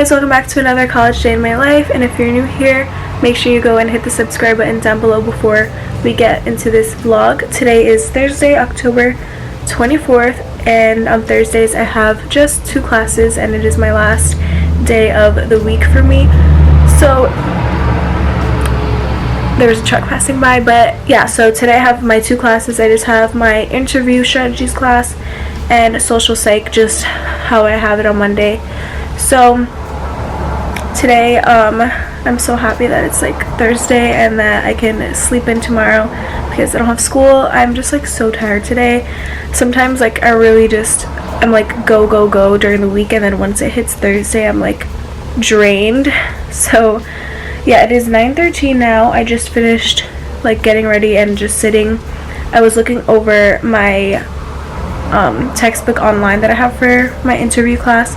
guys, welcome back to another college day in my life. And if you're new here, make sure you go and hit the subscribe button down below before we get into this vlog. Today is Thursday, October 24th, and on Thursdays I have just 2 classes and it is my last day of the week for me. So there was a truck passing by, but yeah, so today I have my 2 classes. I just have my interview strategies class and social psych, just how I have it on Monday. So today I'm so happy that it's like Thursday and that I can sleep in tomorrow because I don't have school. I'm just like so tired today. Sometimes like I'm like go during the week, and then once it hits Thursday I'm like drained. So yeah, it is 9:13 now. I just finished like getting ready and just sitting. I was looking over my textbook online that I have for my interview class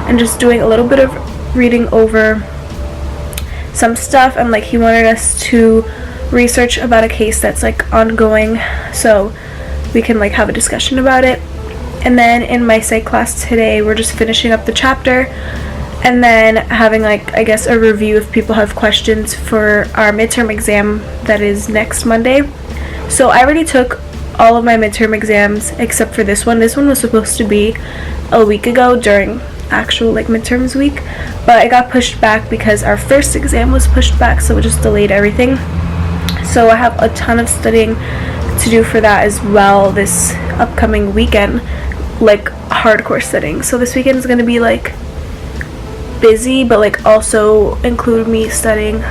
and just doing a little bit of reading over some stuff, and like he wanted us to research about a case that's like ongoing so we can like have a discussion about it. And then in my psych class today we're just finishing up the chapter and then having like I guess a review if people have questions for our midterm exam that is next Monday. So I already took all of my midterm exams except for this one. This one was supposed to be a week ago during actual like midterms week, but it got pushed back because our first exam was pushed back, so it just delayed everything. So I have a ton of studying to do for that as well this upcoming weekend, like hardcore studying. So this weekend is going to be like busy, but like also include me studying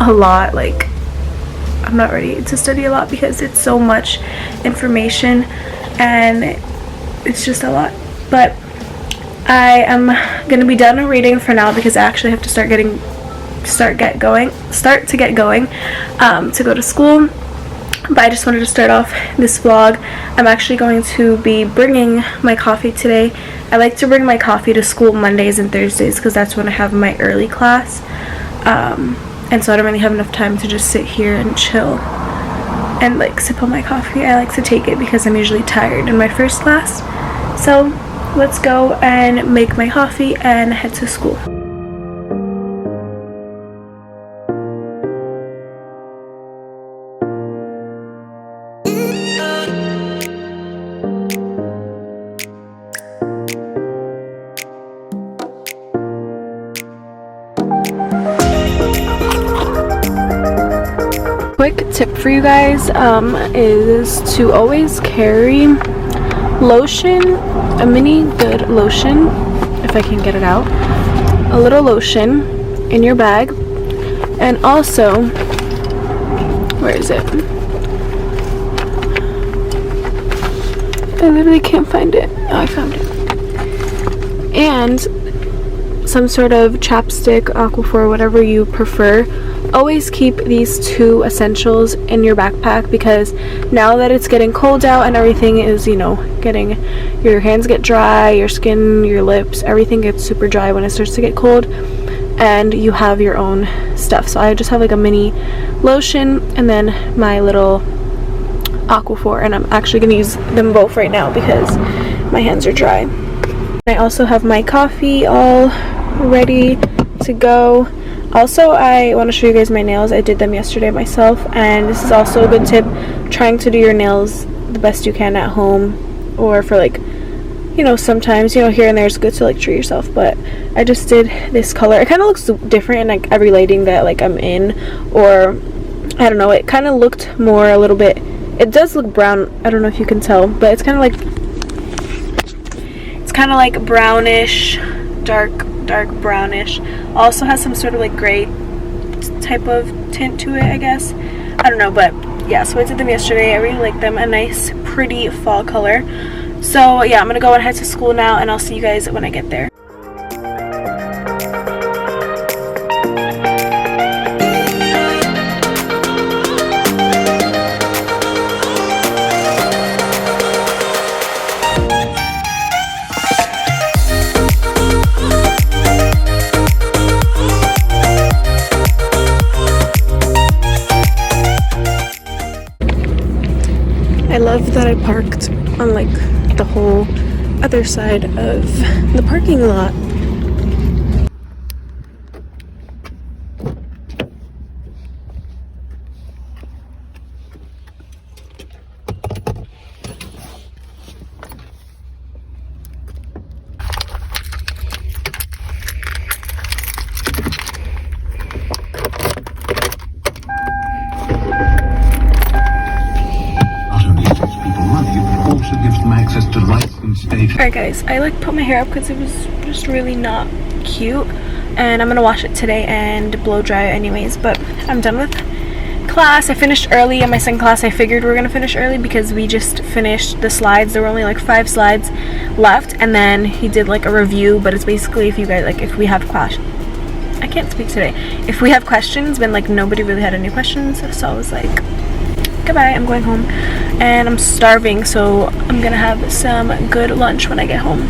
a lot. Like I'm not ready to study a lot because it's so much information and it's just a lot. But I am gonna be done reading for now because I actually have to start to get going to go to school. But I just wanted to start off this vlog. I'm actually going to be bringing my coffee today. I like to bring my coffee to school Mondays and Thursdays because that's when I have my early class. And so I don't really have enough time to just sit here and chill and like sip on my coffee. I like to take it because I'm usually tired in my first class. So let's go and make my coffee and head to school. Quick tip for you guys is to always carry lotion, a mini good lotion, if I can get it out, a little lotion in your bag. And also, where is it? I literally can't find it. Oh, I found it. And some sort of chapstick, Aquaphor, whatever you prefer. Always keep these 2 essentials in your backpack because now that it's getting cold out and everything is, you know, your hands get dry, your skin, your lips, everything gets super dry when it starts to get cold, and you have your own stuff. So I just have like a mini lotion and then my little Aquaphor, and I'm actually going to use them both right now because my hands are dry. I also have my coffee all ready to go. Also, I want to show you guys my nails. I did them yesterday myself, and this is also a good tip, trying to do your nails the best you can at home, or for like, you know, sometimes, you know, here and there it's good to like treat yourself. But I just did this color. It kind of looks different in like every lighting that like I'm in, or I don't know, it kind of looked more a little bit, it does look brown, I don't know if you can tell, but it's kind of like brownish, dark brownish. Also has some sort of like gray type of tint to it, I guess. I don't know, but yeah, so I did them yesterday. I really like them. A nice pretty fall color. So yeah, I'm gonna go and head to school now, and I'll see you guys when I get there. I love that I parked on like the whole other side of the parking lot. access to licensed stage. Alright guys, I like put my hair up because it was just really not cute, and I'm gonna wash it today and blow dry it anyways. But I'm done with class. I finished early in my second class. I figured we were gonna finish early because we just finished the slides. There were only like 5 slides left, and then he did like a review, but it's basically if you guys like, if we have class, I can't speak today, if we have questions, but like nobody really had any questions, so I was like, goodbye, I'm going home. And I'm starving, so I'm gonna have some good lunch when I get home.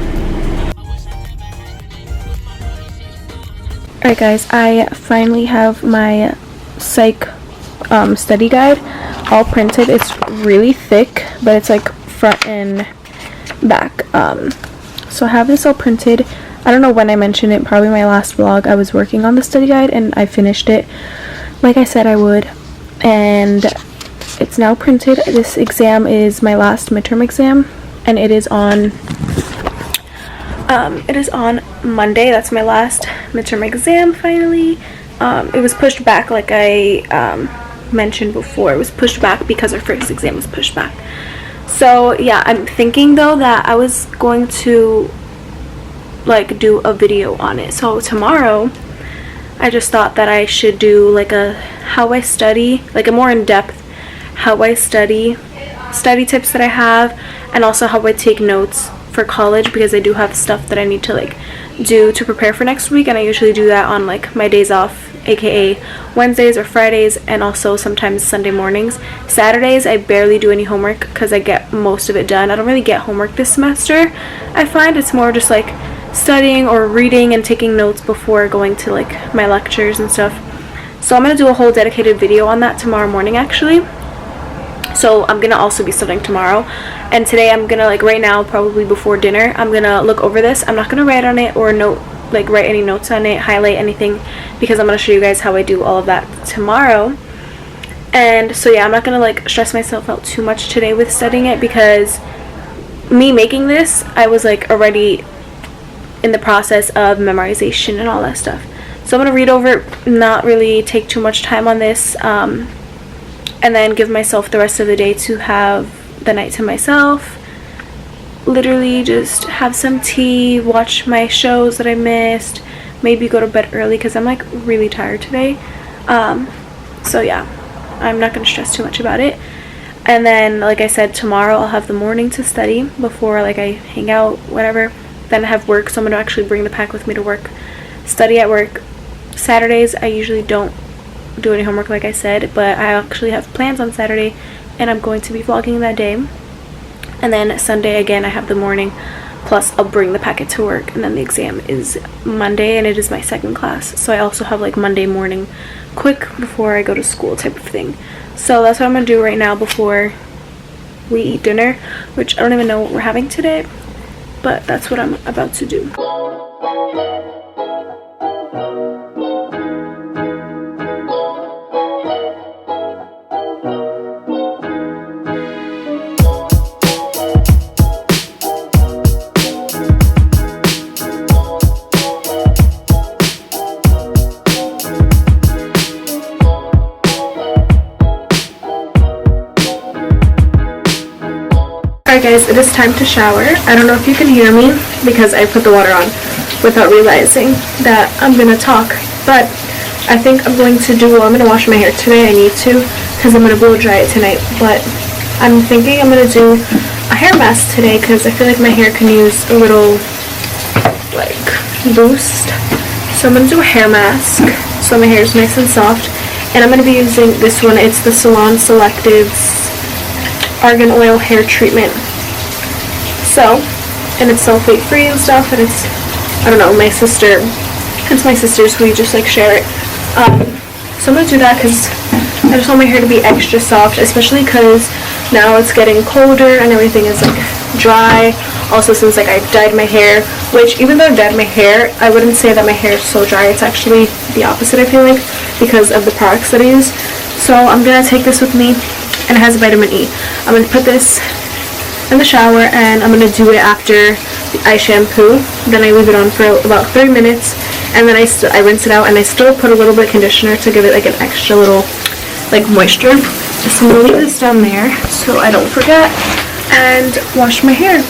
Alright guys, I finally have my psych study guide all printed. It's really thick, but it's like front and back. So I have this all printed. I don't know when I mentioned it, probably my last vlog. I was working on the study guide and I finished it like I said I would, and it's now printed. This exam is my last midterm exam, and it is on Monday. That's my last midterm exam finally. It was pushed back like I mentioned before. It was pushed back because our first exam was pushed back. So yeah, I'm thinking though that I was going to like do a video on it. So tomorrow I just thought that I should do like a how I study, like a more in-depth how I study tips that I have, and also how I take notes for college, because I do have stuff that I need to like do to prepare for next week, and I usually do that on like my days off, aka Wednesdays or Fridays, and also sometimes Sunday mornings. Saturdays I barely do any homework because I get most of it done. I don't really get homework this semester. I find it's more just like studying or reading and taking notes before going to like my lectures and stuff. So I'm gonna do a whole dedicated video on that tomorrow morning actually. So I'm gonna also be studying tomorrow, and today I'm gonna, like right now, probably before dinner, I'm gonna look over this. I'm not gonna write on it or write any notes on it, highlight anything, because I'm gonna show you guys how I do all of that tomorrow. And so yeah, I'm not gonna like stress myself out too much today with studying it, because me making this, I was like already in the process of memorization and all that stuff. So I'm gonna read over it, not really take too much time on this, and then give myself the rest of the day to have the night to myself. Literally just have some tea, watch my shows that I missed, maybe go to bed early because I'm like really tired today. So yeah, I'm not going to stress too much about it. And then like I said, tomorrow I'll have the morning to study before like I hang out, whatever. Then I have work, so I'm going to actually bring the pack with me to work, study at work. Saturdays I usually don't do any homework like I said, but I actually have plans on Saturday and I'm going to be vlogging that day. And then Sunday again I have the morning, plus I'll bring the packet to work, and then the exam is Monday and it is my second class, so I also have like Monday morning quick before I go to school type of thing. So that's what I'm gonna do right now before we eat dinner, which I don't even know what we're having today, but that's what I'm about to do. Alright guys, it is time to shower. I don't know if you can hear me because I put the water on without realizing that I'm gonna talk, but I think I'm going to I'm gonna wash my hair today. I need to, because I'm gonna blow dry it tonight, but I'm thinking I'm gonna do a hair mask today because I feel like my hair can use a little like boost. So I'm gonna do a hair mask so my hair is nice and soft, and I'm gonna be using this one. It's the Salon Selectives Argan Oil Hair Treatment. So, and it's sulfate free and stuff, and it's, I don't know, it's my sister's, we just like share it. So I'm gonna do that because I just want my hair to be extra soft, especially because now it's getting colder and everything is like dry. Also, since like I dyed my hair, which even though I dyed my hair, I wouldn't say that my hair is so dry. It's actually the opposite, I feel like, because of the products that I use. So I'm gonna take this with me, and it has vitamin E. I'm gonna put this in the shower, and I'm gonna do it after I shampoo. Then I leave it on for about 30 minutes, and then I rinse it out, and I still put a little bit of conditioner to give it like an extra little like moisture. So I'm gonna leave this down there so I don't forget. and wash my hair.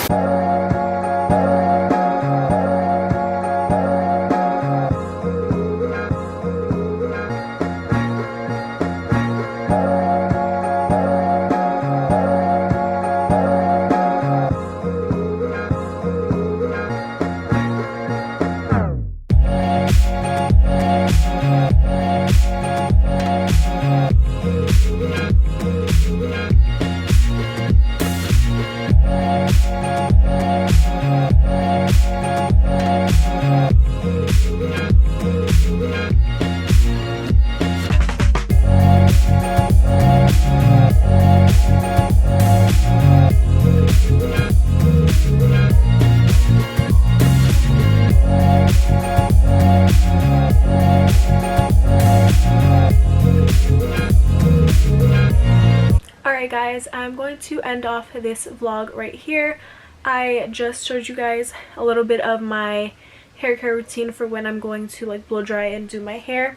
Alright guys, I'm going to end off this vlog right here. I just showed you guys a little bit of my hair care routine for when I'm going to like blow dry and do my hair.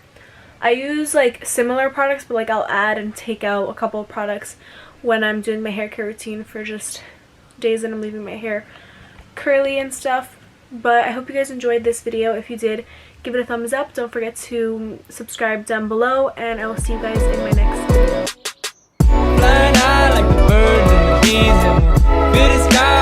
I use like similar products, but like I'll add and take out a couple of products when I'm doing my hair care routine for just days that I'm leaving my hair curly and stuff. But I hope you guys enjoyed this video. If you did, give it a thumbs up. Don't forget to subscribe down below, and I will see you guys in my next video. Flying high like the birds and the bees, and feel the sky